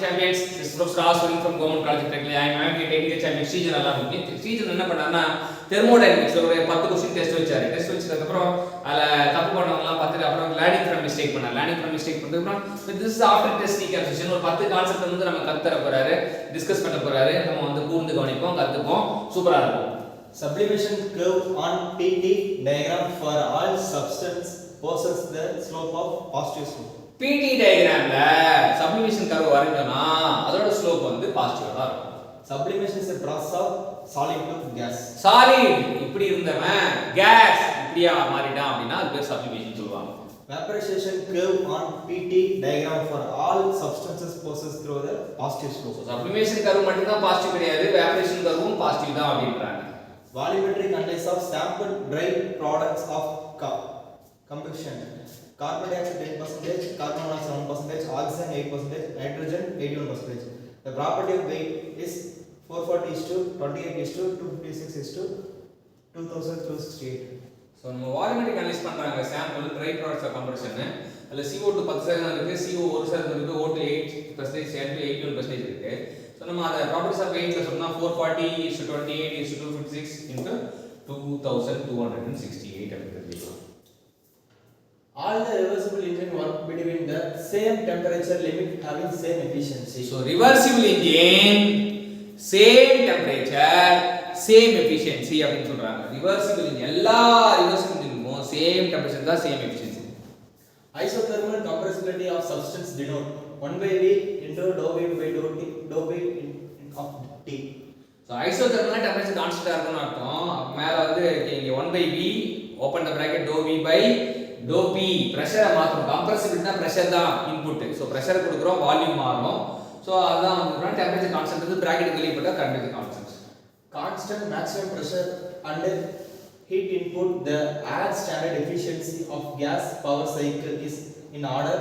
champions. This is Professor Aswin from Government College of Technology. I am taking the champion Srijan alla irukku. Srijan enna பண்ணானா thermodynamics ஒரு 10 question test வச்சாரு. Test வச்சதுக்கு அப்புறம் அதுல தப்பு பண்ணவங்கலாம் பார்த்துட்டு அப்புறம் லேர்னிங் ஃப்ரம் மிஸ்டேக் பண்ணா. லேர்னிங் ஃப்ரம் மிஸ்டேக் பண்ணதுக்கு அப்புறம் this is after test recapitulation ஒரு 10 கான்செப்ட் வந்து நம்ம கத்தற போறாரு, டிஸ்கஸ் பண்ண போறாரு. நம்ம வந்து கூர்ந்து கவனிப்போம், கத்துப்போம். சூப்பரா இருக்கும். Sublimation curve on PT diagram for all substance possess the slope of positive slope. PT diagramல sublimation curve வரைஞ்சோம்னா அதோட ஸ்லோப் வந்து பாசிட்டிவா தான் இருக்கும். Sublimation is a process of solid to gas. Solid இப்படி இருந்தவன் gas இப்படியா மாறிட்டான் அப்படினா அது பேர் sublimation சொல்லுவாங்க. Vaporization curve on PT diagram for all substances possess through the positive slope. So sublimation curve மட்டும் தான் பாசிட்டிவ் கிடையாது, evaporation curveவும் பாசிட்டிவ் தான் அப்படின்றாங்க. Volumetric analysis of sample dry products of combustion. Carbon dioxide 10%, carbon monoxide 7%, oxygen 8%, nitrogen 81%. The property of weight is 440:28:256:2068. So நம்ம volumetric analyse பண்றாங்க sample dry products of compression. அதுல CO2 10% இருக்கு, CO 1% இருக்கு, O2 8%, N2 81% இருக்கு. So நம்ம அத properties of வெயிட்ல சொன்னா 440:28:256 into 2268 அப்படி எழுதிக்கலாம். All the reversible engine work between the same temperature limit having same efficiency. So reversible engine same temperature same efficiency அப்படினு சொல்றாங்க. reversible engine எல்லா reversible engineக்கும் same temperature தான் same efficiency. Isothermal compressibility of substance denote 1/V into dou V by dou V of T. So isothermal temperature constant இருக்குன்னு அர்த்தம். மேல வந்து இங்க 1/V open the bracket dou V by dou P பிரஷரை மாத்துறோம். கம்ப்ரசிபிலிட்டினா pressure தான் input. So pressure கொடுக்குறோம், volume மாறும். So அதான் வந்து டெம்பரேச்சர் கான்ஸ்டன்ட் வந்து பிராக்கெட் வெளிய போட்டா temperature constant. Constant maximum pressure and heat input, the air standard efficiency of gas power cycle is in order: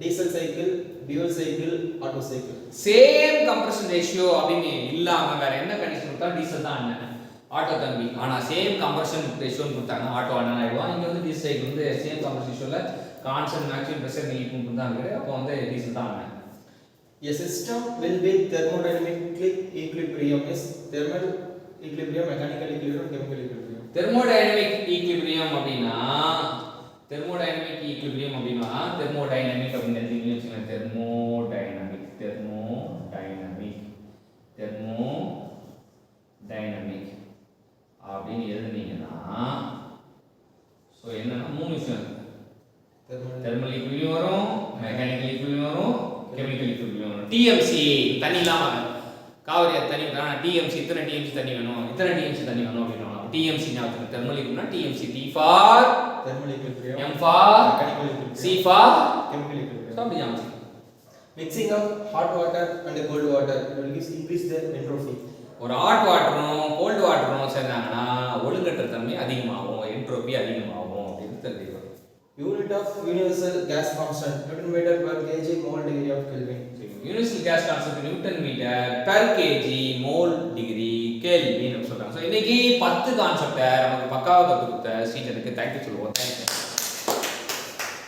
diesel cycle, fuel cycle, Otto cycle. Same compression ratio அப்படினு இல்லாம வேற என்ன condition கொடுத்தா diesel தான் அண்ணன், auto தம்பி. ஆனா same compression ரேஷியோன்னு கொடுத்தாங்க ஆட்டோ அண்ணன் ஆயிடுவான். இங்க வந்து டீசல் சைக்கிள் வந்து சேம் கம்ப்ரஷன் ரேஷியோல constant maximum pressure heat input தான் இருக்கு. அப்போ வந்து டீசல் தான் அண்ணன். A system will be thermodynamically equilibrium is thermal equilibrium, mechanical equilibrium, chemical equilibrium. Thermodynamic equilibrium அப்படினா தெர்மோடைனமிக் ஈக்விலிபிரியம் அப்படினா தெர்மோடைனமிக் அப்படின்னு எழுதிங்க வச்சுங்க. தெர்மோடைனமிக் அப்படின்னு எழுதுனீங்கன்னா சோ என்னன்னா மூணு விஷயம் இருக்கு. தெர்மல் ஈக்விலிபிரியம் வரும், மெக்கானிக்கல் ஈக்விலிபிரியம் வரும், கெமிக்கல் ஈக்விலிபிரியம் வரும். டிஎம்சி தண்ணி இல்லாம காவிரி தண்ணி வேணா, டிஎம்சி இத்தனை டிஎம்சி தண்ணி வேணும், இத்தனை டிஎம்சி தண்ணி வேணும் அப்படின்னா டிஎம்சி ஞாபகம். Thermal equilibrium TMC, T for thermal equilibrium, M for mechanical equilibrium, C for chemical equilibrium. So அப்படி ஞாபகம். Mixing of hot water and cold water will increase the entropy. ஒரு ஹாட் வாட்டரும் கோல்ட் வாட்டரும் சேர்ந்தாங்கன்னா ஒழுங்கற்ற தன்மை அதிகமாகும், என்ட்ரோபி அதிகமாகும் அப்படின்னு தெரிஞ்சுக்கலாம். Unit of universal gas constant Newton meter per kg mole degree of Kelvin. Universal gas constant newton metre per KG mole degree kelvin சொல்றாங்க. So இன்னைக்கு 10 கான்செப்டை நமக்கு பக்காவாக கற்றுக் கொடுத்த ஸ்ரீஜனுக்கு தேங்க்யூ சொல்லுவோம். தேங்க்யூ.